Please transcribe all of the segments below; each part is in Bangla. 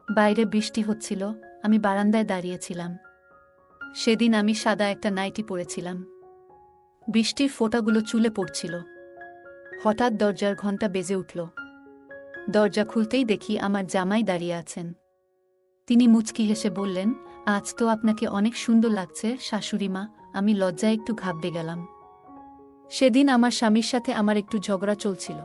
বাইরে বৃষ্টি হচ্ছিল, আমি বারান্দায় দাঁড়িয়েছিলাম। সেদিন আমি সাদা একটা নাইটি পরেছিলাম। বৃষ্টির ফোঁটাগুলো চুলে পড়ছিল। হঠাৎ দরজার ঘণ্টা বেজে উঠল। দরজা খুলতেই দেখি আমার জামাই দাঁড়িয়ে আছেন। তিনি মুচকি হেসে বললেন, আজ তো আপনাকে অনেক সুন্দর লাগছে শাশুড়িমা। আমি লজ্জায় একটু ঘাবড়ে গেলাম। সেদিন আমার স্বামীর সাথে আমার একটু ঝগড়া চলছিল।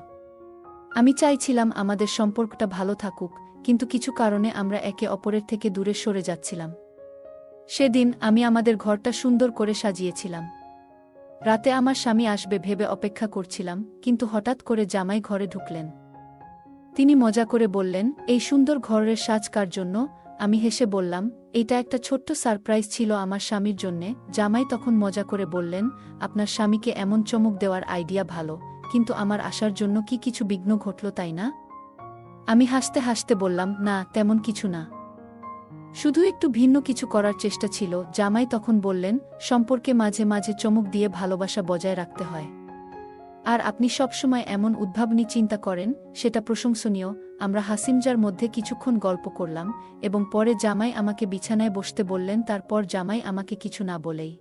আমি চাইছিলাম আমাদের সম্পর্কটা ভালো থাকুক, কিন্তু কিছু কারণে আমরা একে অপরের থেকে দূরে সরে যাচ্ছিলাম। সেদিন আমি আমাদের ঘরটা সুন্দর করে সাজিয়েছিলাম। রাতে আমার স্বামী আসবে ভেবে অপেক্ষা করছিলাম, কিন্তু হঠাৎ করে জামাই ঘরে ঢুকলেন। তিনি মজা করে বললেন, এই সুন্দর ঘরের সাজ কার জন্য? আমি হেসে বললাম, এটা একটা ছোট্ট সারপ্রাইজ ছিল আমার স্বামীর জন্যে। জামাই তখন মজা করে বললেন, আপনার স্বামীকে এমন চমক দেওয়ার আইডিয়া ভালো, কিন্তু আমার আসার জন্য কি কিছু বিঘ্ন ঘটল তাই না? আমি হাসতে হাসতে বললাম, না তেমন কিছু না, শুধু একটু ভিন্ন কিছু করার চেষ্টা ছিল। জামাই তখন বললেন, সম্পর্কে মাঝে মাঝে চমক দিয়ে ভালোবাসা বজায় রাখতে হয়। আর আপনি সবসময় এমন উদ্ভাবনী চিন্তা করেন, সেটা প্রশংসনীয়। আমরা হাসিমজার মধ্যে কিছুক্ষণ গল্প করলাম এবং পরে জামাই আমাকে বিছানায় বসতে বললেন। তারপর জামাই আমাকে কিছু না বলেই,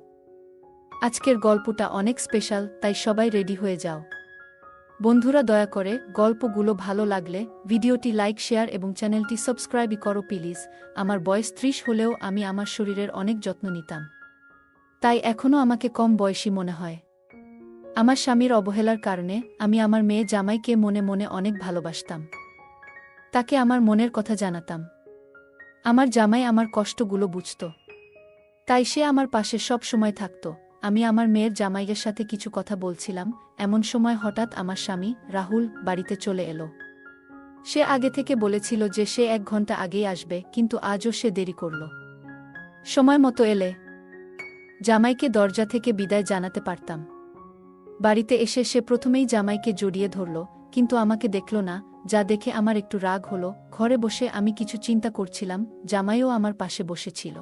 আজকের গল্পটা অনেক স্পেশাল, তাই সবাই রেডি হয়ে যাও। বন্ধুরা, দয়া করে গল্পগুলো ভালো লাগলে ভিডিওটি লাইক, শেয়ার এবং চ্যানেলটি সাবস্ক্রাইব করো প্লিজ। আমার বয়স 30 হলেও আমি আমার শরীরের অনেক যত্ন নিতাম, তাই এখনও আমাকে কম বয়সী মনে হয়। আমার স্বামীর অবহেলার কারণে আমি আমার মেয়ে জামাইকে মনে মনে অনেক ভালোবাসতাম। তাকে আমার মনের কথা জানাতাম। আমার জামাই আমার কষ্টগুলো বুঝত, তাই সে আমার পাশে সব সময় থাকত। আমি আমার মেয়ের জামাইয়ের সাথে কিছু কথা বলছিলাম, এমন সময় হঠাৎ আমার স্বামী রাহুল বাড়িতে চলে এলো। সে আগে থেকে বলেছিল যে সে 1 ঘন্টা আগেই আসবে, কিন্তু আজও সে দেরি করল। সময় মতো এলে জামাইকে দরজা থেকে বিদায় জানাতে পারতাম। বাড়িতে এসে সে প্রথমেই জামাইকে জড়িয়ে ধরল, কিন্তু আমাকে দেখল না, যা দেখে আমার একটু রাগ হলো। ঘরে বসে আমি কিছু চিন্তা করছিলাম, জামাইও আমার পাশে বসেছিল।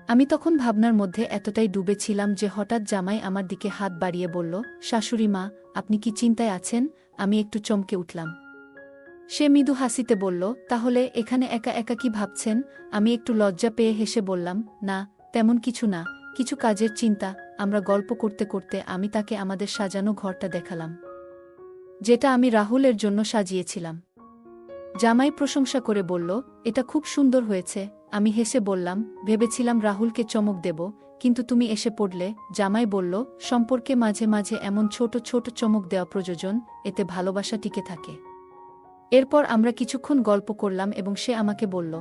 আমি তখন ভাবনার মধ্যে এতটাই ডুবেছিলাম যে হঠাৎ জামাই আমার দিকে হাত বাড়িয়ে বলল, শাশুড়ি মা, আপনি কি চিন্তায় আছেন? আমি একটু চমকে উঠলাম। সে মৃদু হাসিতে বলল, তাহলে এখানে একা একা কি ভাবছেন? আমি একটু লজ্জা পেয়ে হেসে বললাম, না তেমন কিছু না, কিছু কাজের চিন্তা। আমরা গল্প করতে করতে আমি তাকে আমাদের সাজানো ঘরটা দেখালাম, যেটা আমি রাহুলের জন্য সাজিয়েছিলাম। জামাই প্রশংসা করে বলল, এটা খুব সুন্দর হয়েছে। আমি হেসে বললাম, ভেবেছিলাম রাহুলকে চমক দেব, কিন্তু তুমি এসে পড়লে। জামাই বলল, সম্পর্কে মাঝে মাঝে এমন ছোট ছোট চমক দেওয়া প্রয়োজন, এতে ভালোবাসা টিকে থাকে। এরপর আমরা কিছুক্ষণ গল্প করলাম এবং সে আমাকে বলল,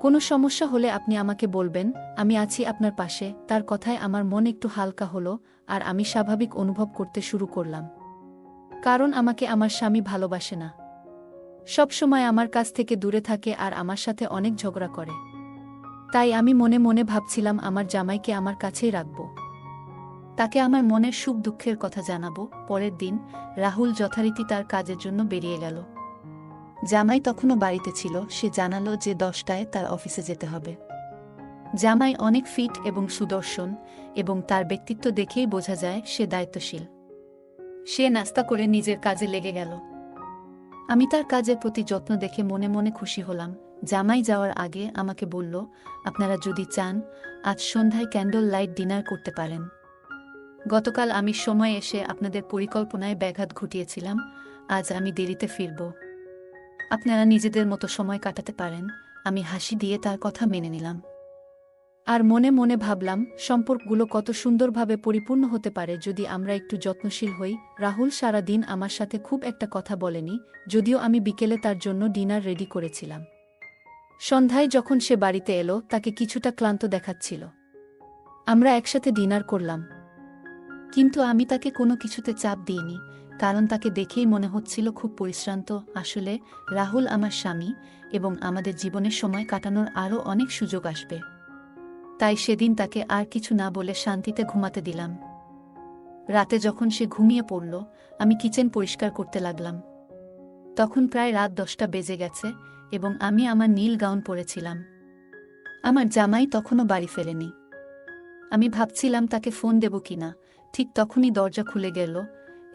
কোনো সমস্যা হলে আপনি আমাকে বলবেন, আমি আছি আপনার পাশে। তার কথায় আমার মন একটু হালকা হলো আর আমি স্বাভাবিক অনুভব করতে শুরু করলাম। কারণ আমাকে আমার স্বামী ভালোবাসে না, সব সময় আমার কাছ থেকে দূরে থাকে আর আমার সাথে অনেক ঝগড়া করে। তাই আমি মনে মনে ভাবছিলাম আমার জামাইকে আমার কাছেই রাখব, তাকে আমার মনের সুখ দুঃখের কথা জানাবো। পরের দিন রাহুল যথারীতি তার কাজের জন্য বেরিয়ে গেল। জামাই তখনও বাড়িতে ছিল। সে জানালো যে 10টায় তার অফিসে যেতে হবে। জামাই অনেক ফিট এবং সুদর্শন, এবং তার ব্যক্তিত্ব দেখেই বোঝা যায় সে দায়িত্বশীল। সে নাস্তা করে নিজের কাজে লেগে গেল। আমি তার কাজের প্রতি যত্ন দেখে মনে মনে খুশি হলাম। জামাই যাওয়ার আগে আমাকে বলল, আপনারা যদি চান আজ সন্ধ্যায় ক্যান্ডল লাইট ডিনার করতে পারেন। গতকাল আমি সময় এসে আপনাদের পরিকল্পনায় ব্যাঘাত ঘটিয়েছিলাম। আজ আমি দেরিতে ফিরব, আপনারা নিজেদের মতো সময় কাটাতে পারেন। আমি হাসি দিয়ে তার কথা মেনে নিলাম। আর মনে মনে ভাবলাম, সম্পর্কগুলো কত সুন্দরভাবে পরিপূর্ণ হতে পারে যদি আমরা একটু যত্নশীল হই। রাহুল সারা দিন আমার সাথে খুব একটা কথা বলেনি, যদিও আমি বিকেলে তার জন্য ডিনার রেডি করেছিলাম। সন্ধ্যায় যখন সে বাড়িতে এলো, তাকে কিছুটা ক্লান্ত দেখাচ্ছিল। আমরা একসাথে ডিনার করলাম, কিন্তু আমি তাকে কোনো কিছুতে চাপ দিইনি, কারণ তাকে দেখেই মনে হচ্ছিল খুব পরিশ্রান্ত। আসলে রাহুল আমার স্বামী, এবং আমাদের জীবনের সময় কাটানোর আরও অনেক সুযোগ আসবে। তাই সেদিন তাকে আর কিছু না বলে শান্তিতে ঘুমাতে দিলাম। রাতে যখন সে ঘুমিয়ে পড়ল, আমি কিচেন পরিষ্কার করতে লাগলাম। তখন প্রায় রাত 10টা বেজে গেছে এবং আমি আমার নীল গাউন পরেছিলাম। আমার জামাই তখনও বাড়ি ফেরেনি। আমি ভাবছিলাম তাকে ফোন দেব কিনা। ঠিক তখনই দরজা খুলে গেল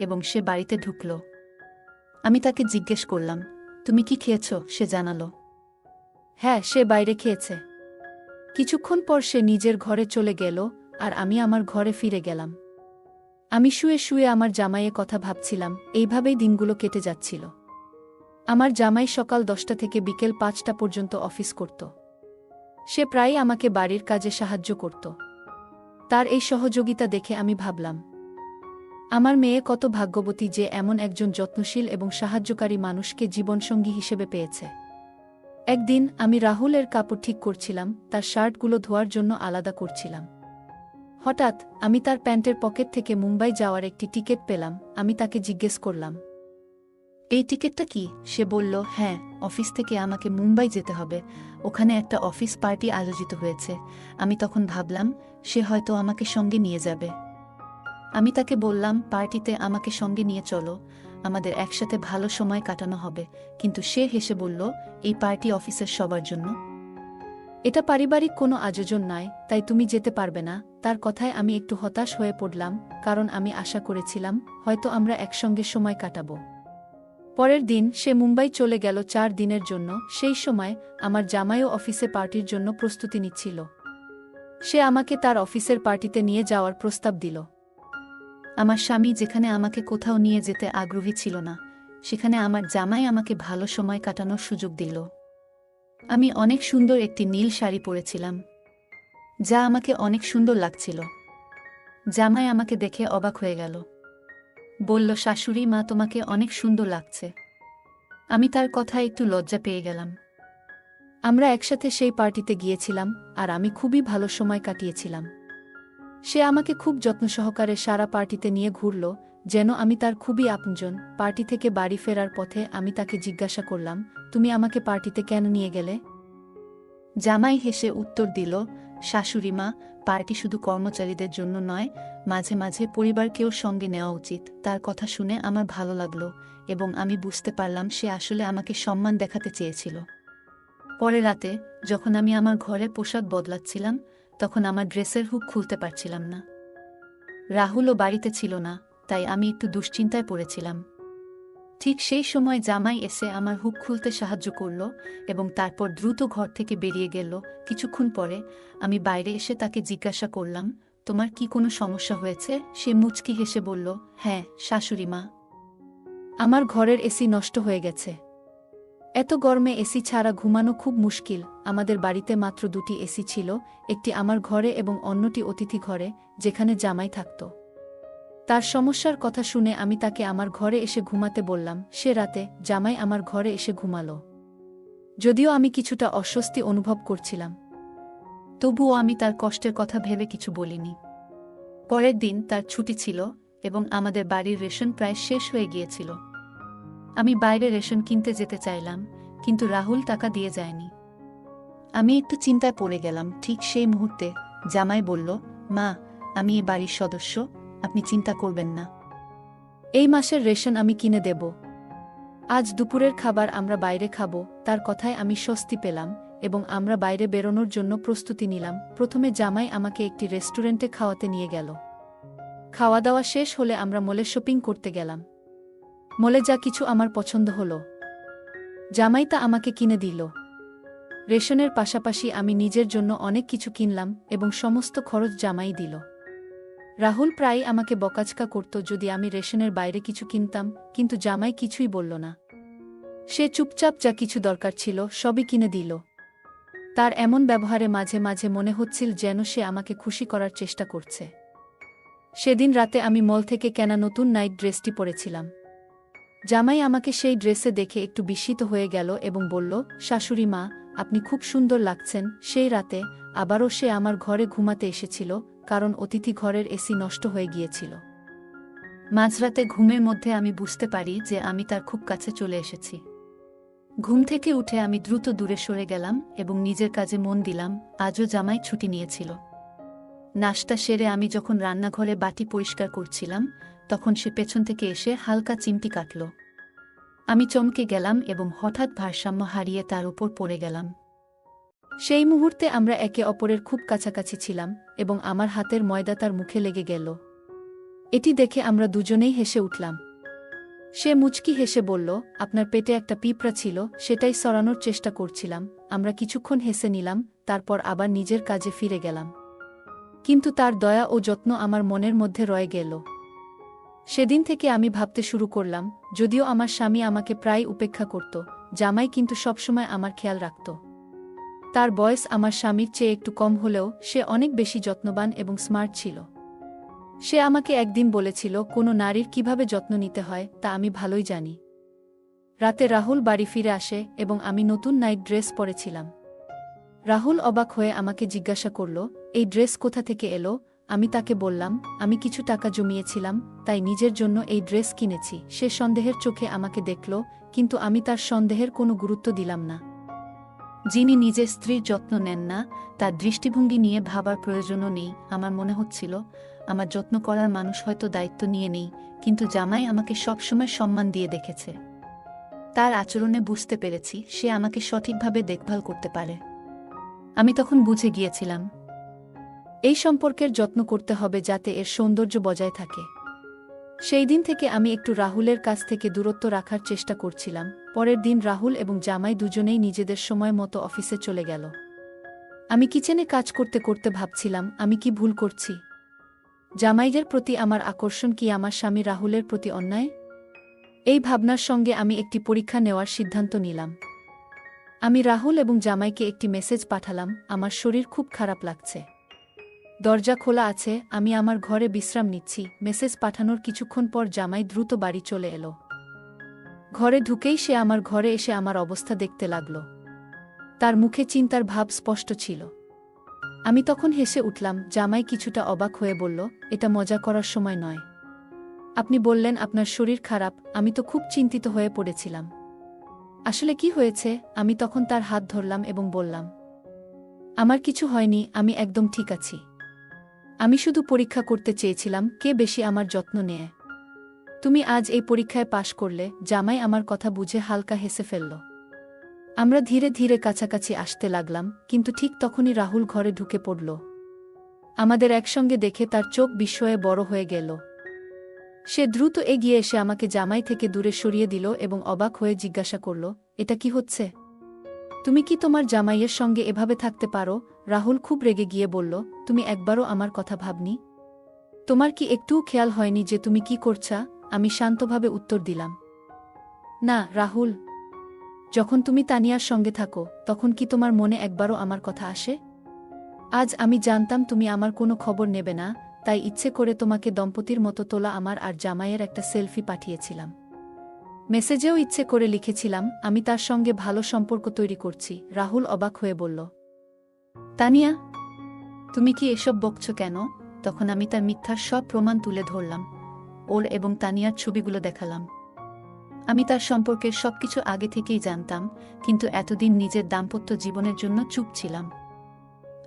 এবং সে বাড়িতে ঢুকল। আমি তাকে জিজ্ঞেস করলাম, তুমি কি খেয়েছ? সে জানালো, হ্যাঁ, সে বাইরে খেয়েছে। কিছুক্ষণ পর সে নিজের ঘরে চলে গেল, আর আমি আমার ঘরে ফিরে গেলাম। আমি শুয়ে শুয়ে আমার জামাইয়ের কথা ভাবছিলাম, এইভাবেই দিনগুলো কেটে যাচ্ছিল। আমার জামাই সকাল 10টা থেকে বিকেল 5টা পর্যন্ত অফিস করত। সে প্রায়ই আমাকে বাড়ির কাজে সাহায্য করত। তার এই সহযোগিতা দেখে আমি ভাবলাম, আমার মেয়ে কত ভাগ্যবতী যে এমন একজন যত্নশীল এবং সাহায্যকারী মানুষকে জীবনসঙ্গী হিসেবে পেয়েছে। একদিন আমি রাহুলের কাপড় ঠিক করছিলাম, তার শার্টগুলো ধোয়ার জন্য আলাদা করছিলাম। হঠাৎ আমি তার প্যান্টের পকেট থেকে মুম্বাই যাওয়ার একটি টিকিট পেলাম। আমি তাকে জিজ্ঞেস করলাম, এই টিকিটটা কি? সে বলল, হ্যাঁ, অফিস থেকে আমাকে মুম্বাই যেতে হবে, ওখানে একটা অফিস পার্টি আয়োজিত হয়েছে। আমি তখন ভাবলাম, সে হয়তো আমাকে সঙ্গে নিয়ে যাবে। আমি তাকে বললাম, পার্টিতে আমাকে সঙ্গে নিয়ে চলো, আমাদের একসাথে ভালো সময় কাটানো হবে। কিন্তু সে হেসে বলল, এই পার্টি অফিসের সবার জন্য, এটা পারিবারিক কোনো আয়োজন নয়, তাই তুমি যেতে পারবে না। তার কথায় আমি একটু হতাশ হয়ে পড়লাম, কারণ আমি আশা করেছিলাম হয়তো আমরা একসঙ্গে সময় কাটাবো। পরের দিন সে মুম্বাই চলে গেল 4 দিনের জন্য। সেই সময় আমার জামাইও অফিসে পার্টির জন্য প্রস্তুতি নিচ্ছিল। সে আমাকে তার অফিসের পার্টিতে নিয়ে যাওয়ার প্রস্তাব দিল। আমার স্বামী যেখানে আমাকে কোথাও নিয়ে যেতে আগ্রহী ছিল না, সেখানে আমার জামাই আমাকে ভালো সময় কাটানোর সুযোগ দিল। আমি অনেক সুন্দর একটি নীল শাড়ি পরেছিলাম, যা আমাকে অনেক সুন্দর লাগছিল। জামাই আমাকে দেখে অবাক হয়ে গেল। বলল, শাশুড়ি মা, তোমাকে অনেক সুন্দর লাগছে। আমি তার কথায় একটু লজ্জা পেয়ে গেলাম। আমরা একসাথে সেই পার্টিতে গিয়েছিলাম, আর আমি খুবই ভালো সময় কাটিয়েছিলাম। সে আমাকে খুব যত্ন সহকারে সারা পার্টিতে নিয়ে ঘুরল, যেন আমি তার খুবই আপনজন। পার্টি থেকে বাড়ি ফেরার পথে আমি তাকে জিজ্ঞাসা করলাম, তুমি আমাকে পার্টিতে কেন নিয়ে গেলে? জামাই হেসে উত্তর দিল, শাশুড়ি মা, পার্টি শুধু কর্মচারীদের জন্য নয়, মাঝে মাঝে পরিবারকেও সঙ্গে নেওয়া উচিত। তার কথা শুনে আমার ভালো লাগলো, এবং আমি বুঝতে পারলাম সে আসলে আমাকে সম্মান দেখাতে চেয়েছিল। পরে রাতে যখন আমি আমার ঘরে পোশাক বদলাচ্ছিলাম, তখন আমার ড্রেসের হুক খুলতে পারছিলাম না। রাহুলও বাড়িতে ছিল না, তাই আমি একটু দুশ্চিন্তায় পড়েছিলাম। ঠিক সেই সময় জামাই এসে আমার হুক খুলতে সাহায্য করল, এবং তারপর দ্রুত ঘর থেকে বেরিয়ে গেল। কিছুক্ষণ পরে আমি বাইরে এসে তাকে জিজ্ঞাসা করলাম, তোমার কি কোনো সমস্যা হয়েছে? সে মুচকি হেসে বলল, হ্যাঁ শাশুড়ি মা, আমার ঘরের এসি নষ্ট হয়ে গেছে। এত গরমে এসি ছাড়া ঘুমানো খুব মুশকিল। আমাদের বাড়িতে মাত্র 2টি এসি ছিল, একটি আমার ঘরে এবং অন্যটি অতিথি ঘরে, যেখানে জামাই থাকত। তার সমস্যার কথা শুনে আমি তাকে আমার ঘরে এসে ঘুমাতে বললাম। সে রাতে জামাই আমার ঘরে এসে ঘুমালো। যদিও আমি কিছুটা অস্বস্তি অনুভব করছিলাম, তবুও আমি তার কষ্টের কথা ভেবে কিছু বলিনি। পরের দিন তার ছুটি ছিল, এবং আমাদের বাড়ির রেশন প্রায় শেষ হয়ে গিয়েছিল। আমি বাইরে রেশন কিনতে যেতে চাইলাম, কিন্তু রাহুল টাকা দিয়ে যায়নি। আমি একটু চিন্তায় পড়ে গেলাম। ঠিক সেই মুহূর্তে জামাই বলল, মা, আমি এ বাড়ির সদস্য, আপনি চিন্তা করবেন না। এই মাসের রেশন আমি কিনে দেব। আজ দুপুরের খাবার আমরা বাইরে খাব। তার কথায় আমি স্বস্তি পেলাম, এবং আমরা বাইরে বেরোনোর জন্য প্রস্তুতি নিলাম। প্রথমে জামাই আমাকে একটি রেস্টুরেন্টে খাওয়াতে নিয়ে গেল। খাওয়া দাওয়া শেষ হলে আমরা মলে শপিং করতে গেলাম। মলে যা কিছু আমার পছন্দ হলো, জামাই তা আমাকে কিনে দিল। রেশনের পাশাপাশি আমি নিজের জন্য অনেক কিছু কিনলাম, এবং সমস্ত খরচ জামাই দিল। রাহুল প্রায়ই আমাকে বকাঝকা করত যদি আমি রেশনের বাইরে কিছু কিনতাম, কিন্তু জামাই কিছুই বলল না। সে চুপচাপ যা কিছু দরকার ছিল সবই কিনে দিল। তার এমন ব্যবহারে মাঝে মাঝে মনে হচ্ছিল যেন সে আমাকে খুশি করার চেষ্টা করছে। সেদিন রাতে আমি মল থেকে কেনা নতুন নাইট ড্রেসটি পরেছিলাম। জামাই আমাকে সেই ড্রেসে দেখে একটু বিস্মিত হয়ে গেল এবং বলল, শাশুড়ি মা, আপনি খুব সুন্দর লাগছেন। সেই রাতে আবারও সে আমার ঘরে ঘুমাতে এসেছিল, কারণ অতিথি ঘরের এসি নষ্ট হয়ে গিয়েছিল। মাঝরাতে ঘুমের মধ্যে আমি বুঝতে পারি যে আমি তার খুব কাছে চলে এসেছি। ঘুম থেকে উঠে আমি দ্রুত দূরে সরে গেলাম এবং নিজের কাজে মন দিলাম। আজও জামাই ছুটি নিয়েছিল। নাশতা সেরে আমি যখন রান্নাঘরে বাটি পরিষ্কার করছিলাম, তখন সে পেছন থেকে এসে হালকা চিমটি কাটল। আমি চমকে গেলাম এবং হঠাৎ ভারসাম্য হারিয়ে তার উপর পড়ে গেলাম। সেই মুহূর্তে আমরা একে অপরের খুব কাছাকাছি ছিলাম, এবং আমার হাতের ময়দা তার মুখে লেগে গেল। এটি দেখে আমরা দুজনেই হেসে উঠলাম। সে মুচকি হেসে বলল, আপনার পেটে একটা পিঁপড়া ছিল, সেটাই সরানোর চেষ্টা করছিলাম। আমরা কিছুক্ষণ হেসে নিলাম, তারপর আবার নিজের কাজে ফিরে গেলাম। কিন্তু তার দয়া ও যত্ন আমার মনের মধ্যে রয়ে গেল। সেদিন থেকে আমি ভাবতে শুরু করলাম, যদিও আমার স্বামী আমাকে প্রায় উপেক্ষা করত, জামাই কিন্তু সবসময় আমার খেয়াল রাখত। তার বয়স আমার স্বামীর চেয়ে একটু কম হলেও সে অনেক বেশি যত্নবান এবং স্মার্ট ছিল। সে আমাকে একদিন বলেছিল, কোনো নারীর কিভাবে যত্ন নিতে হয় তা আমি ভালোই জানি। রাতে রাহুল বাড়ি ফিরে আসে এবং আমি নতুন নাইট ড্রেস পরেছিলাম। রাহুল অবাক হয়ে আমাকে জিজ্ঞাসা করল, এই ড্রেস কোথা থেকে এলো? আমি তাকে বললাম, আমি কিছু টাকা জমিয়েছিলাম, তাই নিজের জন্য এই ড্রেস কিনেছি। সে সন্দেহের চোখে আমাকে দেখল, কিন্তু আমি তার সন্দেহের কোনো গুরুত্ব দিলাম না। যিনি নিজের স্ত্রীর যত্ন নেন না, তার দৃষ্টিভঙ্গি নিয়ে ভাবার প্রয়োজনও নেই। আমার মনে হচ্ছিল, আমার যত্ন করার মানুষ হয়তো দায়িত্ব নিয়ে নেই, কিন্তু জামাই আমাকে সবসময় সম্মান দিয়ে দেখেছে। তার আচরণে বুঝতে পেরেছি সে আমাকে সঠিকভাবে দেখভাল করতে পারে। আমি তখন বুঝে গিয়েছিলাম, এই সম্পর্কের যত্ন করতে হবে যাতে এর সৌন্দর্য বজায় থাকে। সেই দিন থেকে আমি একটু রাহুলের কাছ থেকে দূরত্ব রাখার চেষ্টা করছিলাম। পরের দিন রাহুল এবং জামাই দুজনেই নিজেদের সময় মতো অফিসে চলে গেল। আমি কিচেনে কাজ করতে করতে ভাবছিলাম, আমি কি ভুল করছি? জামাইদের প্রতি আমার আকর্ষণ কি আমার স্বামী রাহুলের প্রতি অন্যায়? এই ভাবনার সঙ্গে আমি একটি পরীক্ষা নেওয়ার সিদ্ধান্ত নিলাম। আমি রাহুল এবং জামাইকে একটি মেসেজ পাঠালাম, আমার শরীর খুব খারাপ লাগছে। দরজা খোলা আছে, আমি আমার ঘরে বিশ্রাম নিচ্ছি। মেসেজ পাঠানোর কিছুক্ষণ পর জামাই দ্রুত বাড়ি চলে এলো। ঘরে ঢুকেই সে আমার ঘরে এসে আমার অবস্থা দেখতে লাগল। তার মুখে চিন্তার ভাব স্পষ্ট ছিল। আমি তখন হেসে উঠলাম। জামাই কিছুটা অবাক হয়ে বলল, এটা মজা করার সময় নয়। আপনি বললেন আপনার শরীর খারাপ, আমি তো খুব চিন্তিত হয়ে পড়েছিলাম। আসলে কি হয়েছে? আমি তখন তার হাত ধরলাম এবং বললাম, আমার কিছু হয়নি, আমি একদম ঠিক আছি। আমি শুধু পরীক্ষা করতে চেয়েছিলাম কে বেশি আমার যত্ন নেয়। তুমি আজ এই পরীক্ষায় পাশ করলে। জামাই আমার কথা বুঝে হালকা হেসে ফেলল। আমরা ধীরে ধীরে কাছাকাছি আসতে লাগলাম, কিন্তু ঠিক তখনই রাহুল ঘরে ঢুকে পড়ল। আমাদের একসঙ্গে দেখে তার চোখ বিস্ময়ে বড় হয়ে গেল। সে দ্রুত এগিয়ে এসে আমাকে জামাই থেকে দূরে সরিয়ে দিল এবং অবাক হয়ে জিজ্ঞাসা করল, এটা কি হচ্ছে? তুমি কি তোমার জামাইয়ের সঙ্গে এভাবে থাকতে পারো? রাহুল খুব রেগে গিয়ে বলল, তুমি একবারও আমার কথা ভাবনি? তোমার কি একটুও খেয়াল হয়নি যে তুমি কি করছা? আমি শান্তভাবে উত্তর দিলাম, না রাহুল। যখন তুমি তানিয়ার সঙ্গে থাকো তখন কি তোমার মনে একবারও আমার কথা আসে? আজ আমি জানতাম তুমি আমার কোনো খবর নেবে না, তাই ইচ্ছে করে তোমাকে দম্পতির মতো তোলা আমার আর জামাইয়ের একটা সেলফি পাঠিয়েছিলাম। মেসেজেও ইচ্ছে করে লিখেছিলাম, আমি তার সঙ্গে ভালো সম্পর্ক তৈরি করছি। রাহুল অবাক হয়ে বলল, তানিয়া, তুমি কি এসব বকছ কেন? তখন আমি তার মিথ্যার সব প্রমাণ তুলে ধরলাম। ওর এবং তানিয়ার ছবিগুলো দেখালাম। আমি তার সম্পর্কের সবকিছু আগে থেকেই জানতাম, কিন্তু এতদিন নিজের দাম্পত্য জীবনের জন্য চুপ ছিলাম।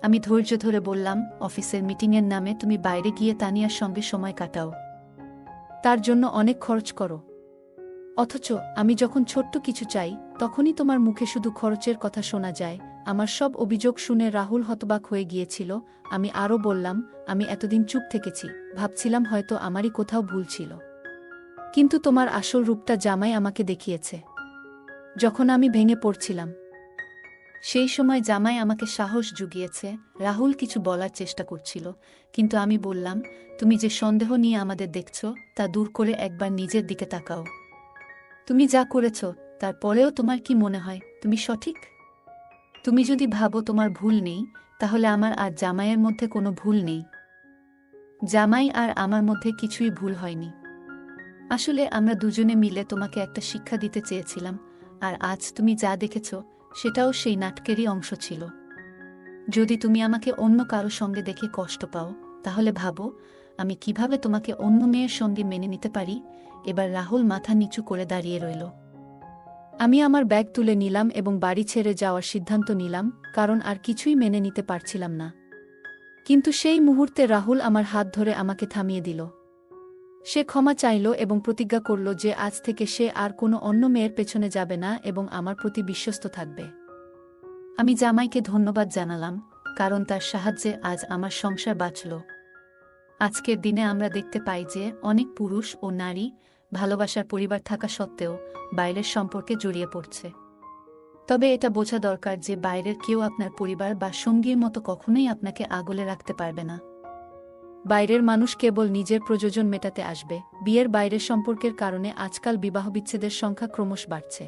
আমি ধৈর্য ধরে বললাম, অফিসের মিটিংয়ের নামে তুমি বাইরে গিয়ে তানিয়ার সঙ্গে সময় কাটাও, তার জন্য অনেক খরচ করো। অথচ আমি যখন ছোট্ট কিছু চাই তখনই তোমার মুখে শুধু খরচের কথা শোনা যায়। আমার সব অভিযোগ শুনে রাহুল হতবাক হয়ে গিয়েছিল। আমি আরও বললাম, আমি এতদিন চুপ থেকেছি, ভাবছিলাম হয়তো আমারই কোথাও ভুল ছিল। কিন্তু তোমার আসল রূপটা জামাই আমাকে দেখিয়েছে। যখন আমি ভেঙে পড়ছিলাম, সেই সময় জামাই আমাকে সাহস জুগিয়েছে। রাহুল কিছু বলার চেষ্টা করছিল, কিন্তু আমি বললাম, তুমি যে সন্দেহ নিয়ে আমাদের দেখছ তা দূর করে একবার নিজের দিকে তাকাও। তুমি যা করেছ তারপরেও তোমার কি মনে হয় তুমি সঠিক? তুমি যদি ভাবো তোমার ভুল নেই, তাহলে আমার আর জামাইয়ের মধ্যে কোনো ভুল নেই। জামাই আর আমার মধ্যে কিছুই ভুল হয়নি। আসলে আমরা দুজনে মিলে তোমাকে একটা শিক্ষা দিতে চেয়েছিলাম, আর আজ তুমি যা দেখেছ সেটাও সেই নাটকেরই অংশ ছিল। যদি তুমি আমাকে অন্য কারো সঙ্গে দেখে কষ্ট পাও, তাহলে ভাবো আমি কিভাবে তোমাকে অন্য মেয়ের সঙ্গে মেনে নিতে পারি। এবার রাহুল মাথা নিচু করে দাঁড়িয়ে রইল। আমি আমার ব্যাগ তুলে নিলাম এবং বাড়ি ছেড়ে যাওয়ার সিদ্ধান্ত নিলাম, কারণ আর কিছুই মেনে নিতে পারছিলাম না। কিন্তু সেই মুহূর্তে রাহুল আমার হাত ধরে আমাকে থামিয়ে দিল। সে ক্ষমা চাইল এবং প্রতিজ্ঞা করল যে আজ থেকে সে আর কোনো অন্য মেয়ের পেছনে যাবে না এবং আমার প্রতি বিশ্বস্ত থাকবে। আমি জামাইকে ধন্যবাদ জানালাম, কারণ তার সাহায্যে আজ আমার সংসার বাঁচল। আজকের দিনে আমরা দেখতে পাই যে অনেক পুরুষ ও নারী ভালোবাসার পরিবার থাকা সত্ত্বেও বাইরের সম্পর্কে জড়িয়ে পড়ছে। তবে এটা বোঝা দরকার যে বাইরের কেউ আপনার পরিবার বা সঙ্গীর মতো কখনোই আপনাকে আগলে রাখতে পারবে না। বাইরের মানুষ কেবল নিজের প্রয়োজন মেটাতে আসবে। বিয়ের বাইরের সম্পর্কের কারণে আজকাল বিবাহবিচ্ছেদের সংখ্যা ক্রমশ বাড়ছে।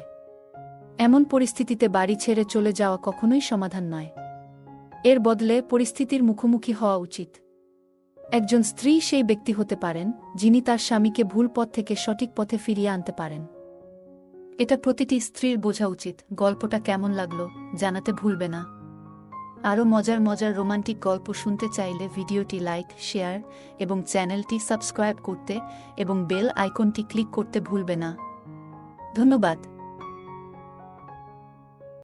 এমন পরিস্থিতিতে বাড়ি ছেড়ে চলে যাওয়া কখনোই সমাধান নয়। এর বদলে পরিস্থিতির মুখোমুখি হওয়া উচিত। একজন স্ত্রী সেই ব্যক্তি হতে পারেন যিনি তার স্বামীকে ভুল পথ থেকে সঠিক পথে ফিরিয়ে আনতে পারেন। এটা প্রতিটি স্ত্রীর বোঝা উচিত। গল্পটা কেমন লাগলো জানাতে ভুলবে না। আরও মজার মজার রোমান্টিক গল্প শুনতে চাইলে ভিডিওটি লাইক, শেয়ার এবং চ্যানেলটি সাবস্ক্রাইব করতে এবং বেল আইকনটি ক্লিক করতে ভুলবে না। ধন্যবাদ।